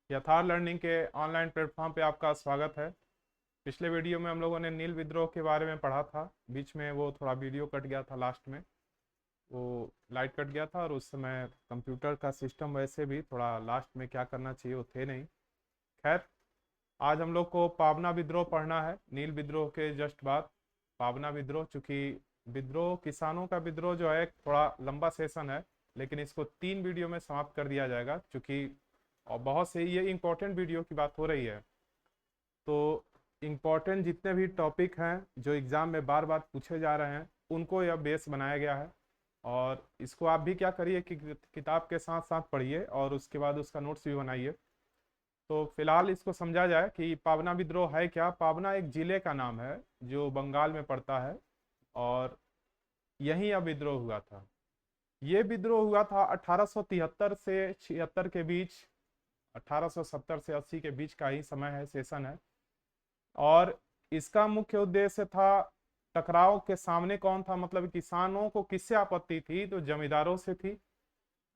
यथार्थ लर्निंग के online platform पे आपका स्वागत है। पिछले वीडियो में हम लोगों ने नील विद्रोह के बारे में पढ़ा था। बीच में वो थोड़ा वीडियो कट गया था, लास्ट में वो लाइट कट गया था और उस समय कंप्यूटर का सिस्टम वैसे भी थोड़ा लास्ट में क्या करना चाहिए वो थे नहीं। खैर, आज हम लोग को पावना विद्रोह पढ़ना है। नील विद्रोह के जस्ट बाद पावना विद्रोह, चूंकि विद्रोह किसानों का विद्रोह जो है थोड़ा लंबा सेशन है, लेकिन इसको 3 वीडियो में समाप्त कर दिया जाएगा। चूंकि और बहुत से ये इंपॉर्टेंट वीडियो की बात हो रही है, तो इंपॉर्टेंट जितने भी टॉपिक हैं जो एग्जाम में बार बार पूछे जा रहे हैं उनको यह बेस बनाया गया है। और इसको आप भी क्या करिए कि किताब के साथ साथ पढ़िए और उसके बाद उसका नोट्स भी बनाइए। तो फिलहाल इसको समझा जाए कि पावना विद्रोह है क्या। पावना एक जिले का नाम है जो बंगाल में पड़ता है, और यहीं यह विद्रोह हुआ था। ये विद्रोह हुआ था 1873 से 76 के बीच। 1870 से 80 के बीच का ही समय है, सेशन है। और इसका मुख्य उद्देश्य था, टकराव के सामने कौन था, मतलब किसानों को किससे आपत्ति थी, तो जमींदारों से थी।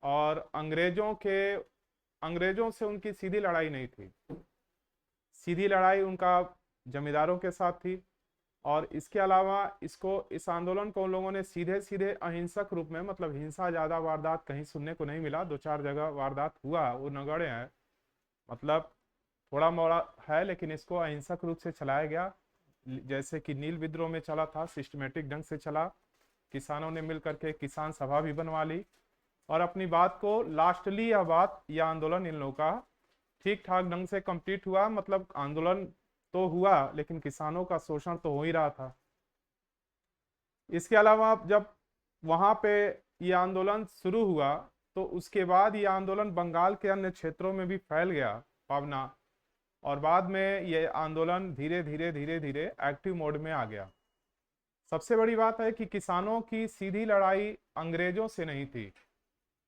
और अंग्रेजों से उनकी सीधी लड़ाई नहीं थी, सीधी लड़ाई उनका जमींदारों के साथ थी। और इसके अलावा इस आंदोलन को उन लोगों ने सीधे सीधे अहिंसक रूप में, मतलब हिंसा ज्यादा वारदात कहीं सुनने को नहीं मिला। 2-4 जगह वारदात हुआ, वो नगण्य है, मतलब थोड़ा मोड़ा है, लेकिन इसको अहिंसक रूप से चलाया गया। जैसे कि नील विद्रोह में चला था, सिस्टमेटिक ढंग से चला। किसानों ने मिलकर के किसान सभा भी बनवा ली और अपनी बात को लास्टली यह आंदोलन इन लोगों का ठीक ठाक ढंग से कंप्लीट हुआ। मतलब आंदोलन तो हुआ, लेकिन किसानों का शोषण तो हो ही रहा था। इसके अलावा जब वहां पे ये आंदोलन शुरू हुआ, तो उसके बाद ये आंदोलन बंगाल के अन्य क्षेत्रों में भी फैल गया, पावना। और बाद में ये आंदोलन धीरे धीरे धीरे धीरे एक्टिव मोड में आ गया। सबसे बड़ी बात है कि किसानों की सीधी लड़ाई अंग्रेजों से नहीं थी।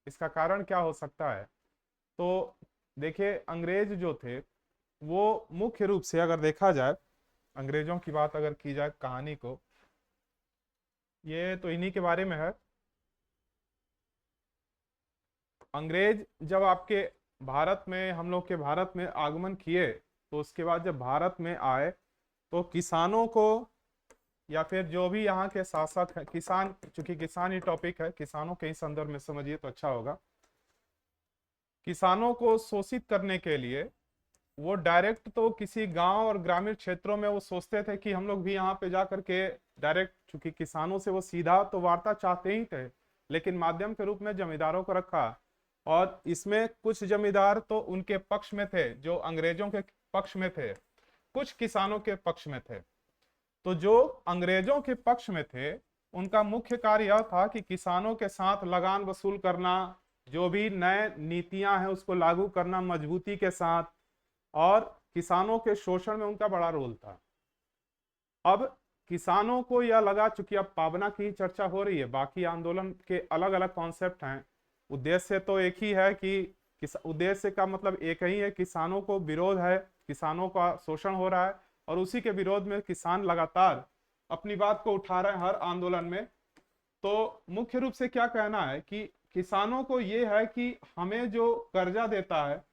इसका कारण क्या हो सकता है, तो देखिए, अंग्रेज जो थे वो मुख्य रूप से, अगर देखा जाए अंग्रेजों की बात अगर की जाए कहानी को, ये तो इन्हीं के बारे में है। अंग्रेज जब आपके भारत में, हम लोग के भारत में आगमन किए, तो उसके बाद जब भारत में आए, तो किसानों को, या फिर जो भी यहाँ के शासक है, किसान, चूंकि किसान ही टॉपिक है, किसानों के ही संदर्भ में समझिए तो अच्छा होगा। किसानों को शोषित करने के लिए वो डायरेक्ट तो किसी गांव और ग्रामीण क्षेत्रों में वो सोचते थे कि हम लोग भी यहाँ पे जा करके डायरेक्ट, चूंकि किसानों से वो सीधा तो वार्ता चाहते ही थे, लेकिन माध्यम के रूप में जमींदारों को रखा। और इसमें कुछ जमींदार तो उनके पक्ष में थे, जो अंग्रेजों के पक्ष में थे, कुछ किसानों के पक्ष में थे। तो जो अंग्रेजों के पक्ष में थे, उनका मुख्य कार्य यह था कि किसानों के साथ लगान वसूल करना, जो भी नए नीतियां हैं उसको लागू करना मजबूती के साथ, और किसानों के शोषण में उनका बड़ा रोल था। अब किसानों को यह लगा, चूंकि अब पावना की ही चर्चा हो रही है, बाकी आंदोलन के अलग अलग कॉन्सेप्ट हैं, उद्देश्य तो एक ही है कि उद्देश्य का मतलब एक ही है, किसानों को विरोध है, किसानों का शोषण हो रहा है, और उसी के विरोध में किसान लगातार अपनी बात को उठा रहे हैं हर आंदोलन में। तो मुख्य रूप से क्या कहना है कि किसानों को यह है कि हमें जो कर्जा देता है,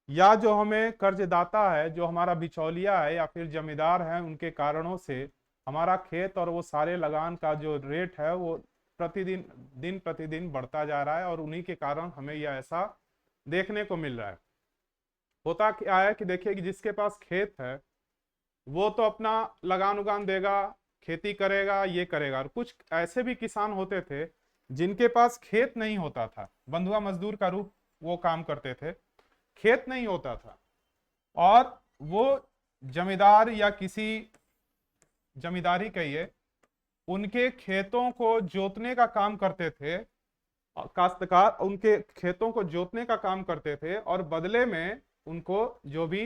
या जो हमें कर्जदाता है, जो हमारा बिचौलिया है या फिर जमींदार है, उनके कारणों से हमारा खेत और वो सारे लगान का जो रेट है वो प्रतिदिन, दिन प्रतिदिन बढ़ता जा रहा है, और उन्हीं के कारण हमें यह ऐसा देखने को मिल रहा है। होता क्या है कि देखिए, कि जिसके पास खेत है वो तो अपना लगान उगान देगा, खेती करेगा, ये करेगा। और कुछ ऐसे भी किसान होते थे जिनके पास खेत नहीं होता था, बंधुआ मजदूर का रूप वो काम करते थे, खेत नहीं होता था, और वो जमींदार या किसी, जमींदारी कहिए, उनके खेतों को जोतने का काम करते थे। काश्तकार उनके खेतों को जोतने का काम करते थे, और बदले में उनको जो भी,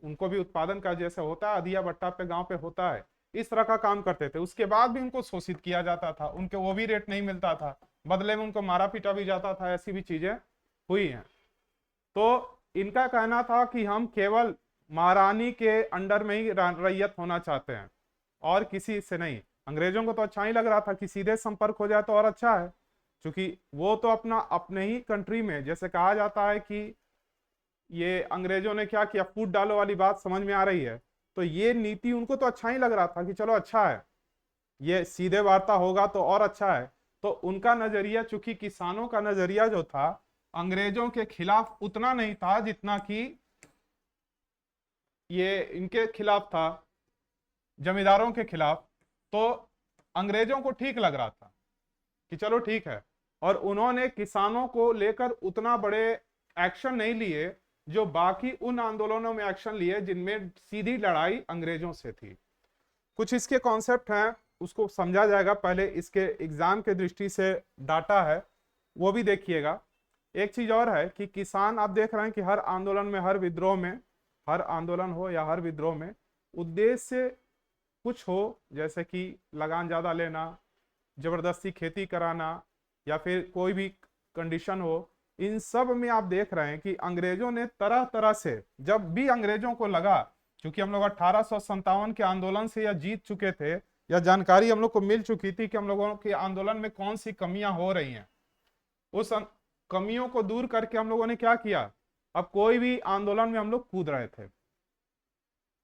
उनको भी उत्पादन का जैसे होता है अधिया बट्टा पे गांव पे होता है, इस तरह का काम करते थे। उसके बाद भी उनको शोषित किया जाता था, उनके वो भी रेट नहीं मिलता था, बदले में उनको मारा पीटा भी जाता था। ऐसी भी चीजें हुई हैं। तो इनका कहना था कि हम केवल महारानी के अंडर में ही रैयत होना चाहते हैं और किसी से नहीं। अंग्रेजों को तो अच्छा ही लग रहा था कि सीधे संपर्क हो जाए तो और अच्छा है, क्योंकि वो तो अपना अपने ही कंट्री में, जैसे कहा जाता है कि ये अंग्रेजों ने क्या किया, फूट डालो वाली बात समझ में आ रही है। तो ये नीति उनको तो अच्छा ही लग रहा था कि चलो अच्छा है, ये सीधे वार्ता होगा तो और अच्छा है। तो उनका नजरिया, चूंकि किसानों का नजरिया जो था अंग्रेजों के खिलाफ उतना नहीं था जितना कि ये इनके खिलाफ था, जमींदारों के खिलाफ। तो अंग्रेजों को ठीक लग रहा था कि चलो ठीक है, और उन्होंने किसानों को लेकर उतना बड़े एक्शन नहीं लिए जो बाकी उन आंदोलनों में एक्शन लिए जिनमें सीधी लड़ाई अंग्रेजों से थी। कुछ इसके कॉन्सेप्ट हैं, उसको समझा जाएगा, पहले इसके एग्जाम के दृष्टि से डाटा है वो भी देखिएगा। एक चीज और है कि किसान, आप देख रहे हैं कि हर आंदोलन में, हर विद्रोह में, हर आंदोलन हो या हर विद्रोह में उद्देश्य कुछ हो, जैसे कि लगान ज्यादा लेना, जबरदस्ती खेती कराना, या फिर कोई भी कंडीशन हो। इन सब में आप देख रहे हैं कि अंग्रेजों ने तरह तरह से, जब भी अंग्रेजों को लगा, क्योंकि हम लोग 1857 के आंदोलन से या जीत चुके थे, या जानकारी हम लोग को मिल चुकी थी कि हम लोगों के आंदोलन में कौन सी कमियां हो रही हैं, उस कमियों को दूर करके हम लोगों ने क्या किया, अब कोई भी आंदोलन में हम लोग कूद रहे थे।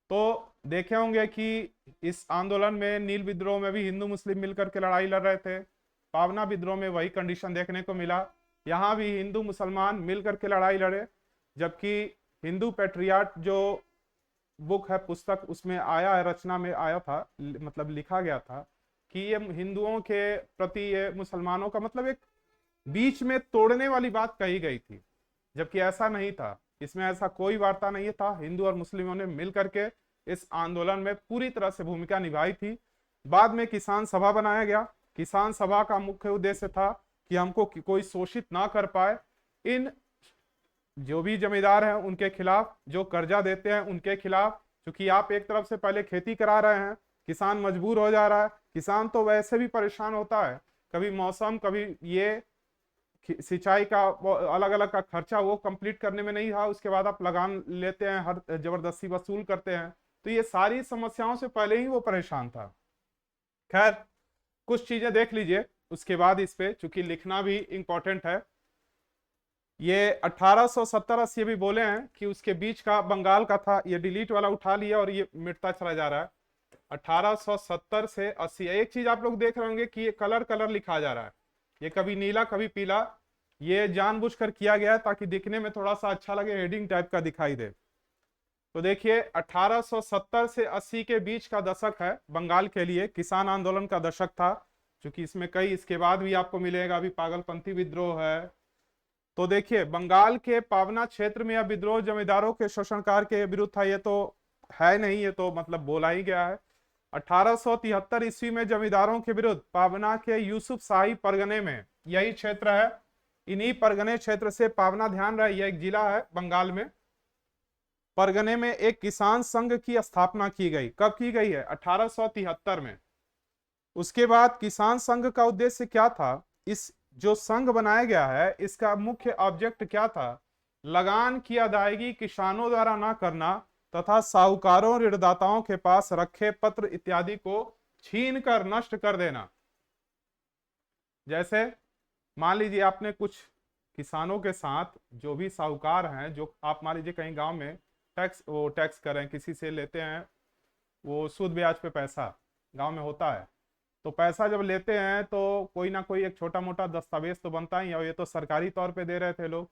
तो देखे होंगे कि इस आंदोलन में, नील विद्रोह में भी हिंदू मुस्लिम मिलकर के लड़ाई लड़ रहे थे, पावना विद्रोह में वही कंडीशन देखने को मिला, यहाँ भी हिंदू मुसलमान मिलकर के लड़ाई लड़े। जबकि हिंदू पैट्रियाट जो बुक है, पुस्तक, उसमें आया है, रचना में आया था, मतलब लिखा गया था कि ये हिंदुओं के प्रति, ये मुसलमानों का मतलब एक बीच में तोड़ने वाली बात कही गई थी, जबकि ऐसा नहीं था। इसमें ऐसा कोई वार्ता नहीं था, हिंदू और मुस्लिमों ने मिलकर के इस आंदोलन में पूरी तरह से भूमिका निभाई थी। बाद में किसान सभा बनाया गया। किसान सभा का मुख्य उद्देश्य था कि हमको कोई शोषित ना कर पाए, इन जो भी जमींदार हैं उनके खिलाफ, जो कर्जा देते हैं उनके खिलाफ। क्योंकि आप एक तरफ से पहले खेती करा रहे हैं, किसान मजबूर हो जा रहा है, किसान तो वैसे भी परेशान होता है, कभी मौसम, कभी ये सिंचाई का अलग अलग का खर्चा वो कंप्लीट करने में नहीं था, उसके बाद आप लगान लेते हैं, हर जबरदस्ती वसूल करते हैं, तो ये सारी समस्याओं से पहले ही वो परेशान था। खैर, कुछ चीजें देख लीजिए उसके बाद इस पे, चूंकि लिखना भी इंपॉर्टेंट है। ये 1870-80 भी बोले हैं कि उसके बीच का बंगाल का था, ये डिलीट वाला उठा लिया और ये मिटता चला जा रहा है। 1870 से 80, एक चीज आप लोग देख रहे होंगे कि ये कलर कलर लिखा जा रहा है, ये कभी नीला कभी पीला, ये जानबूझकर किया गया है ताकि दिखने में थोड़ा सा अच्छा लगे, हेडिंग टाइप का दिखाई दे। तो देखिए 1870 से 80 के बीच का दशक है बंगाल के लिए, किसान आंदोलन का दशक था, क्योंकि इसमें कई इसके बाद भी आपको मिलेगा, अभी पागलपंथी विद्रोह है। तो देखिए बंगाल के पावना क्षेत्र में यह विद्रोह जमींदारों के शोषणकार के विरुद्ध था, ये तो है नहीं, ये तो मतलब बोला ही गया है। 1873 ईस्वी में जमींदारों के विरुद्ध पावना के यूसुफ शाही परगने में, यही क्षेत्र है, इन्हीं परगने क्षेत्र से पावना, ध्यान रहे यह एक जिला है बंगाल में, परगने में एक किसान संघ की स्थापना की गई। कब की गई है? 1873 में। उसके बाद किसान संघ का उद्देश्य क्या था? इस जो संघ बनाया गया है इसका मुख्य ऑब्जेक्ट क्या था? लगान की अदायगी किसानों द्वारा ना करना तथा साहूकारों, ऋणदाताओं के पास रखे पत्र इत्यादि को छीन कर नष्ट कर देना। जैसे मान लीजिए आपने कुछ किसानों के साथ, जो भी साहूकार हैं, जो आप मान लीजिए कहीं गांव में टैक्स करें, किसी से लेते हैं, वो सूद ब्याज पे पैसा गांव में होता है, तो पैसा जब लेते हैं तो कोई ना कोई एक छोटा मोटा दस्तावेज तो बनता ही है, और ये तो सरकारी तौर पे दे रहे थे लोग।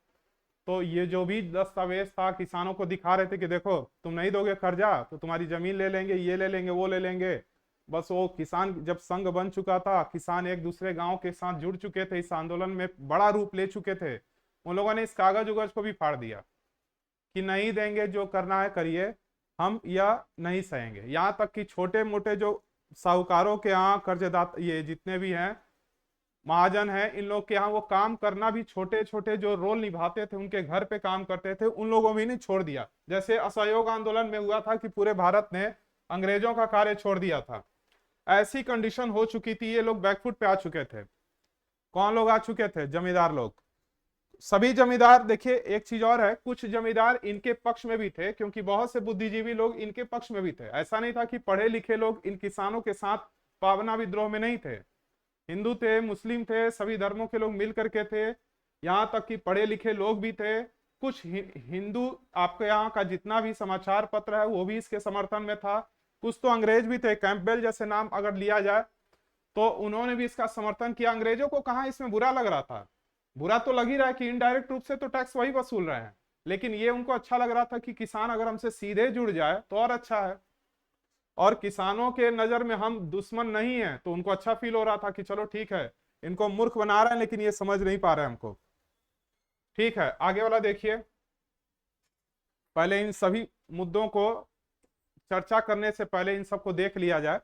तो ये जो भी दस्तावेज था किसानों को दिखा रहे थे कि देखो तुम नहीं दोगे कर्जा तो तुम्हारी जमीन ले लेंगे, ये ले लेंगे, वो ले लेंगे। बस वो किसान जब संघ बन चुका था, किसान एक दूसरे गांव के साथ जुड़ चुके थे, इस आंदोलन में बड़ा रूप ले चुके थे, उन लोगों ने इस कागज उगज को भी फाड़ दिया कि नहीं देंगे, जो करना है करिए, हम या नहीं सहेंगे। यहाँ तक कि छोटे मोटे जो साहूकारों के यहाँ कर्जदाता, ये जितने भी हैं महाजन हैं, इन लोग के यहाँ वो काम करना भी, छोटे छोटे जो रोल निभाते थे, उनके घर पे काम करते थे, उन लोगों भी नहीं छोड़ दिया। जैसे असहयोग आंदोलन में हुआ था कि पूरे भारत ने अंग्रेजों का कार्य छोड़ दिया था, ऐसी कंडीशन हो चुकी थी, ये लोग बैकफुट पे आ चुके थे। कौन लोग आ चुके थे? जमींदार लोग। सभी जमींदार, देखिए एक चीज और है, कुछ जमींदार इनके पक्ष में भी थे, क्योंकि बहुत से बुद्धिजीवी लोग इनके पक्ष में भी थे। ऐसा नहीं था कि पढ़े लिखे लोग इन किसानों के साथ पावना विद्रोह में नहीं थे, हिंदू थे, मुस्लिम थे, सभी धर्मों के लोग मिल करके थे, यहाँ तक कि पढ़े लिखे लोग भी थे, कुछ हिंदू, आपके यहाँ का जितना भी समाचार पत्र है वो भी इसके समर्थन में था। कुछ तो अंग्रेज भी थे, कैंपबेल जैसे नाम अगर लिया जाए तो उन्होंने भी इसका समर्थन किया। अंग्रेजों को कहाँ इसमें बुरा लग रहा था? बुरा तो लग ही रहा है कि इनडायरेक्ट रूप से तो टैक्स वही वसूल रहे हैं, लेकिन ये उनको अच्छा लग रहा था कि किसान अगर हमसे सीधे जुड़ जाए तो और अच्छा है, और किसानों के नजर में हम दुश्मन नहीं है, तो उनको अच्छा फील हो रहा था कि चलो ठीक है, इनको मूर्ख बना रहे हैं लेकिन ये समझ नहीं पा रहे हैं हमको। ठीक है, आगे वाला देखिए। पहले इन सभी मुद्दों को चर्चा करने से पहले इन सबको देख लिया जाए।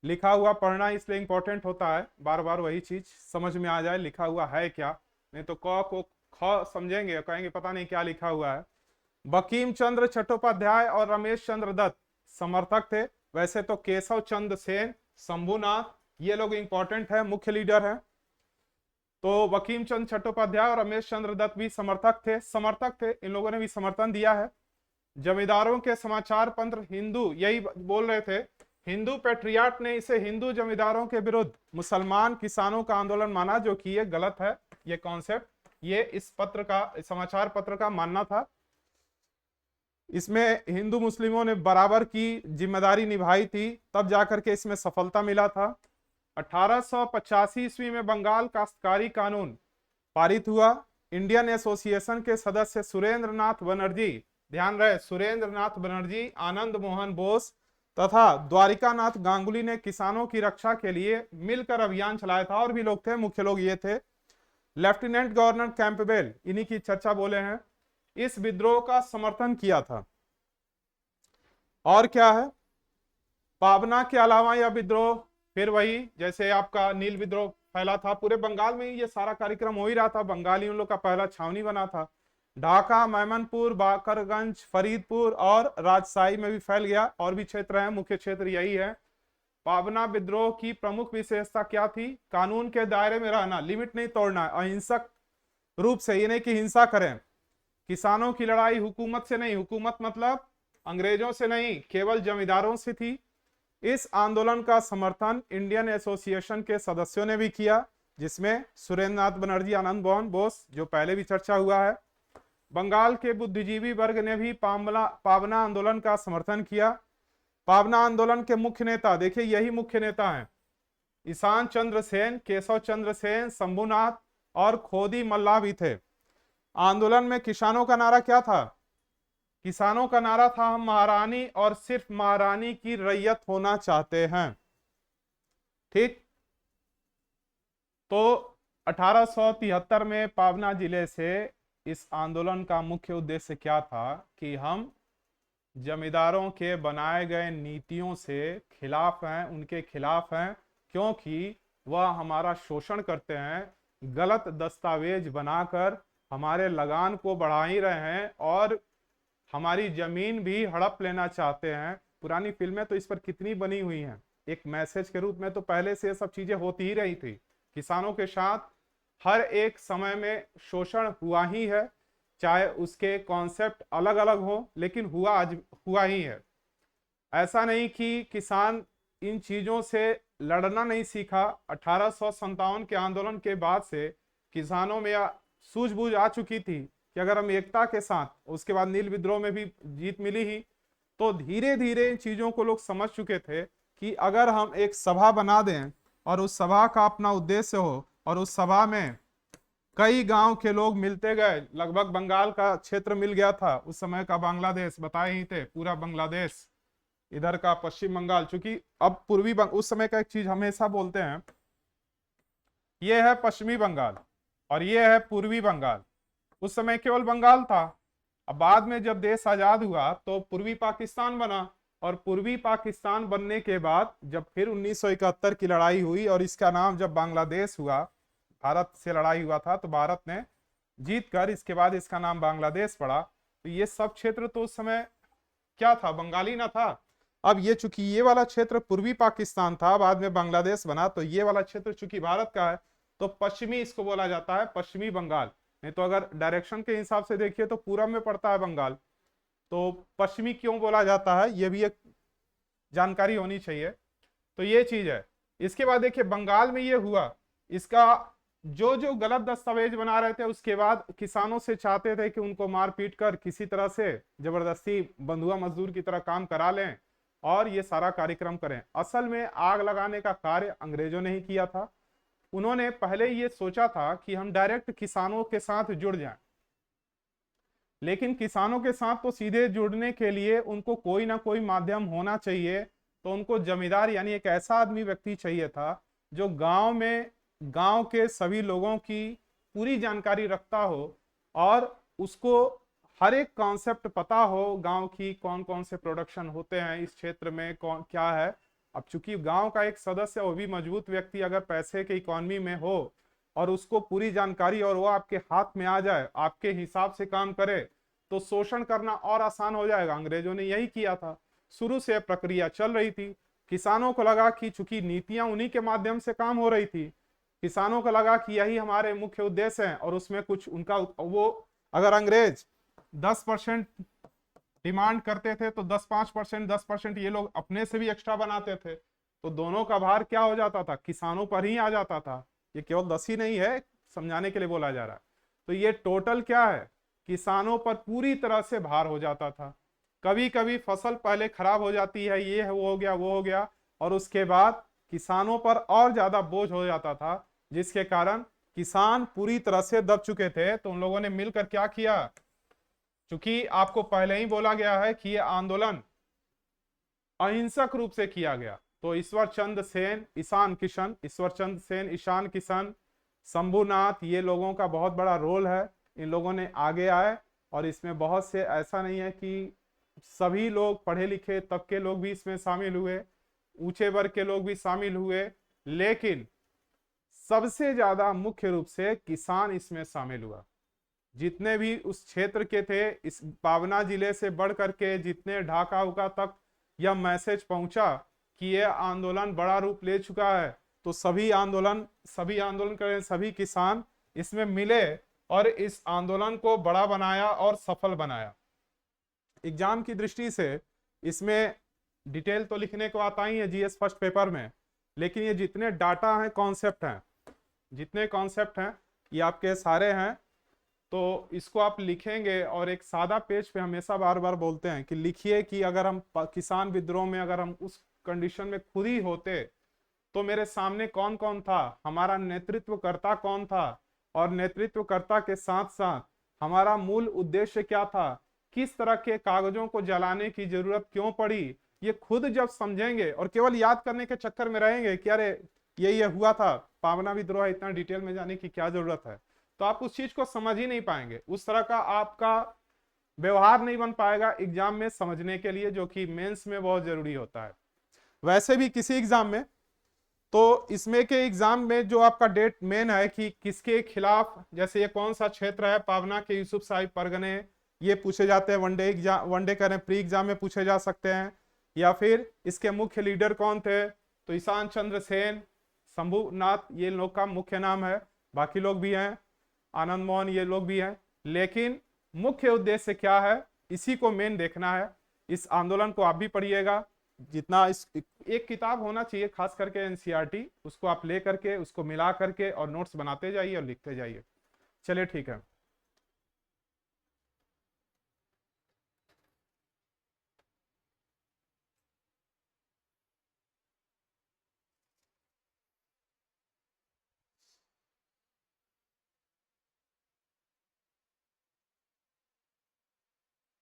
लिखा हुआ पढ़ना इसलिए इंपॉर्टेंट होता है, बार बार वही चीज समझ में आ जाए लिखा हुआ है क्या, नहीं तो क को ख समझेंगे कहेंगे पता नहीं क्या लिखा हुआ है। बंकिम चंद्र चट्टोपाध्याय और रमेश चंद्र दत्त समर्थक थे। वैसे तो केशव चंद्र सेन, शंभुनाथ, ये लोग इंपॉर्टेंट है, मुख्य लीडर हैं। तो बंकिम चंद्र चट्टोपाध्याय और रमेश चंद्र दत्त भी समर्थक थे, इन लोगों ने भी समर्थन दिया है। जमींदारों के समाचार पत्र हिंदू यही बोल रहे थे, हिंदू पेट्रियाट ने इसे हिंदू जमींदारों के विरुद्ध मुसलमान किसानों का आंदोलन माना, जो कि ये गलत है। ये कॉन्सेप्ट, ये इस पत्र का, समाचार पत्र का मानना था। इसमें हिंदू मुस्लिमों ने बराबर की जिम्मेदारी निभाई थी, तब जाकर के इसमें सफलता मिला था। 1885 ईस्वी में बंगाल काश्तकारी कानून पारित हुआ। इंडियन एसोसिएशन के सदस्य सुरेंद्र नाथ बनर्जी, ध्यान रहे सुरेंद्र नाथ बनर्जी, आनंद मोहन बोस तथा द्वारिकानाथ गांगुली ने किसानों की रक्षा के लिए मिलकर अभियान चलाया था। और भी लोग थे, मुख्य लोग ये थे। लेफ्टिनेंट गवर्नर कैंपबेल, इन्हीं की चर्चा बोले हैं, इस विद्रोह का समर्थन किया था। और क्या है, पाबना के अलावा यह विद्रोह फिर वही जैसे आपका नील विद्रोह फैला था, पूरे बंगाल में ये सारा कार्यक्रम हो ही रहा था। बंगाली उन लोग का पहला छावनी बना था। ढाका, मैमनपुर, बाकरगंज, फरीदपुर और राजशाही में भी फैल गया। और भी क्षेत्र हैं, मुख्य क्षेत्र यही है। पाबना विद्रोह की प्रमुख विशेषता क्या थी? कानून के दायरे में रहना, लिमिट नहीं तोड़ना, अहिंसक रूप से, ये नहीं कि हिंसा करें। किसानों की लड़ाई हुकूमत से नहीं, हुकूमत मतलब अंग्रेजों से नहीं, केवल जमींदारों से थी। इस आंदोलन का समर्थन इंडियन एसोसिएशन के सदस्यों ने भी किया, जिसमें सुरेंद्र नाथ बनर्जी, आनंद मोहन बोस, जो पहले भी चर्चा हुआ है। बंगाल के बुद्धिजीवी वर्ग ने भी पाबना आंदोलन का समर्थन किया। पाबना आंदोलन के मुख्य नेता देखिए, यही मुख्य नेता हैं, ईशान चंद्र सेन, केशव चंद्र सेन, शंभुनाथ और खोदी मल्ला भी थे। आंदोलन में किसानों का नारा क्या था? किसानों का नारा था, हम महारानी और सिर्फ महारानी की रैयत होना चाहते हैं। ठीक, तो 1873 में पाबना जिले से इस आंदोलन का मुख्य उद्देश्य क्या था कि हम जमींदारों के बनाए गए नीतियों से खिलाफ हैं, उनके खिलाफ हैं, क्योंकि वह हमारा शोषण करते हैं, गलत दस्तावेज बनाकर हमारे लगान को बढ़ा ही रहे हैं और हमारी जमीन भी हड़प लेना चाहते हैं। पुरानी फिल्में तो इस पर कितनी बनी हुई हैं, एक मैसेज के रूप में तो पहले से ये सब चीजें होती ही रही थी। किसानों के साथ हर एक समय में शोषण हुआ ही है, चाहे उसके कॉन्सेप्ट अलग अलग हो, लेकिन हुआ आज हुआ ही है। ऐसा नहीं कि किसान इन चीजों से लड़ना नहीं सीखा। 1857 के आंदोलन के बाद से किसानों में सूझबूझ आ चुकी थी कि अगर हम एकता के साथ, उसके बाद नील विद्रोह में भी जीत मिली ही, तो धीरे धीरे इन चीजों को लोग समझ चुके थे कि अगर हम एक सभा बना दें और उस सभा का अपना उद्देश्य हो, और उस सभा में कई गांव के लोग मिलते गए, लगभग बंगाल का क्षेत्र मिल गया था, उस समय का बांग्लादेश बताए ही थे, पूरा बांग्लादेश, इधर का पश्चिम बंगाल, चूंकि अब उस समय का एक चीज हमेशा बोलते हैं, ये है पश्चिमी बंगाल और ये है पूर्वी बंगाल। उस समय केवल बंगाल था। अब बाद में जब देश आजाद हुआ तो पूर्वी पाकिस्तान बना, और पूर्वी पाकिस्तान बनने के बाद जब फिर 1971 की लड़ाई हुई और इसका नाम जब बांग्लादेश हुआ, भारत से लड़ाई हुआ था तो भारत ने जीत कर इसके बाद इसका नाम बांग्लादेश पड़ा। तो ये सब क्षेत्र तो उस समय क्या था, बंगाली ना था। अब ये चूंकि ये वाला क्षेत्र पूर्वी पाकिस्तान था, बाद में बांग्लादेश बना, तो ये वाला क्षेत्र चूंकि भारत का है तो पश्चिमी इसको बोला जाता है, पश्चिमी बंगाल। नहीं तो अगर डायरेक्शन के हिसाब से देखिए तो पूरब में पड़ता है बंगाल, तो पश्चिमी क्यों बोला जाता है, ये भी एक जानकारी होनी चाहिए। तो ये चीज है। इसके बाद देखिए बंगाल में ये हुआ, इसका जो जो गलत दस्तावेज बना रहे थे उसके बाद किसानों से चाहते थे कि उनको मार पीट कर किसी तरह से जबरदस्ती बंधुआ मजदूर की तरह काम करा लें और ये सारा कार्यक्रम करें। असल में आग लगाने का कार्य अंग्रेजों ने ही किया था। उन्होंने पहले ये सोचा था कि हम डायरेक्ट किसानों के साथ जुड़ जाएं, लेकिन किसानों के साथ तो सीधे जुड़ने के लिए उनको कोई ना कोई माध्यम होना चाहिए। तो उनको जमींदार यानी एक ऐसा आदमी व्यक्ति चाहिए था जो गांव में गांव के सभी लोगों की पूरी जानकारी रखता हो और उसको हर एक कॉन्सेप्ट पता हो, गांव की कौन कौन से प्रोडक्शन होते हैं इस क्षेत्र में, कौन क्या है। अब चूंकि गांव का एक सदस्य, वो भी मजबूत व्यक्ति, अगर पैसे के इकोनॉमी में हो और उसको पूरी जानकारी और वो आपके हाथ में आ जाए, आपके हिसाब से काम करे, तो शोषण करना और आसान हो जाएगा। अंग्रेजों ने यही किया था, शुरू से प्रक्रिया चल रही थी। किसानों को लगा कि चूंकि नीतियां उन्हीं के माध्यम से काम हो रही थी, किसानों को लगा कि यही हमारे मुख्य उद्देश्य हैं और उसमें कुछ उनका वो, अगर अंग्रेज 10% डिमांड करते थे तो 10% ये लोग अपने से भी एक्स्ट्रा बनाते थे, तो दोनों का भार क्या हो जाता था, किसानों पर ही आ जाता था। ये केवल 10 ही नहीं है, समझाने के लिए बोला जा रहा है। तो ये टोटल क्या है, किसानों पर पूरी तरह से भार हो जाता था। कभी कभी फसल पहले खराब हो जाती है, ये है, वो हो गया, वो हो गया, और उसके बाद किसानों पर और ज्यादा बोझ हो जाता था, जिसके कारण किसान पूरी तरह से दब चुके थे। तो उन लोगों ने मिलकर क्या किया, क्योंकि आपको पहले ही बोला गया है कि यह आंदोलन अहिंसक रूप से किया गया, तो ईश्वर चंद्र सेन, ईश्वर चंद्र सेन, ईशान किशन, शंभुनाथ, ये लोगों का बहुत बड़ा रोल है। इन लोगों ने आगे आए और इसमें बहुत से, ऐसा नहीं है कि सभी लोग पढ़े लिखे तब के लोग भी इसमें शामिल हुए, ऊंचे वर्ग के लोग भी शामिल हुए, लेकिन सबसे ज्यादा मुख्य रूप से किसान इसमें शामिल हुआ। जितने भी उस क्षेत्र के थे, इस पावना जिले से बढ़ करके जितने ढाका उका तक यह मैसेज पहुंचा कि यह आंदोलन बड़ा रूप ले चुका है, तो सभी आंदोलन करें, सभी किसान इसमें मिले और इस आंदोलन को बड़ा बनाया और सफल बनाया। एग्जाम की दृष्टि से इसमें डिटेल तो लिखने को आता ही है जीएस फर्स्ट पेपर में, लेकिन ये जितने डाटा हैं, कॉन्सेप्ट हैं, जितने कॉन्सेप्ट हैं, ये आपके सारे हैं। तो इसको आप लिखेंगे और एक सादा पेज पे हमेशा बार बार बोलते हैं कि लिखिए कि अगर हम किसान विद्रोह में, अगर हम उस कंडीशन में खुद ही होते तो मेरे सामने कौन कौन था, हमारा नेतृत्वकर्ता कौन था, और नेतृत्वकर्ता के साथ साथ हमारा मूल उद्देश्य क्या था, किस तरह के कागजों को जलाने की जरूरत क्यों पड़ी, ये खुद जब समझेंगे और केवल याद करने के चक्कर में रहेंगे कि अरे ये हुआ था, पावना विद्रोह, इतना डिटेल में जाने की क्या जरूरत है, तो आप उस चीज को समझ ही नहीं पाएंगे। उस तरह का आपका व्यवहार नहीं बन पाएगा एग्जाम में समझने के लिए, जो कि मेंस में बहुत जरूरी होता है। वैसे भी किसी एग्जाम में, तो इसमें के एग्जाम में जो आपका डेट मेन है कि किसके खिलाफ, जैसे ये कौन सा क्षेत्र है, पावना के यूसुफ साहिब परगने, ये पूछे जाते हैं वनडे एग्जाम, वनडे करें प्री एग्जाम में पूछे जा सकते हैं। या फिर इसके मुख्य लीडर कौन थे, तो ईशान चंद्र सेन, शंभुनाथ, ये लोग का मुख्य नाम है, बाकी लोग भी हैं, आनंद मोहन, ये लोग भी हैं, लेकिन मुख्य उद्देश्य क्या है, इसी को मेन देखना है। इस आंदोलन को आप भी पढ़िएगा, जितना इस एक किताब होना चाहिए खास करके एनसीईआरटी, उसको आप ले करके उसको मिला करके और नोट्स बनाते जाइए और लिखते जाइए। चलिए ठीक है।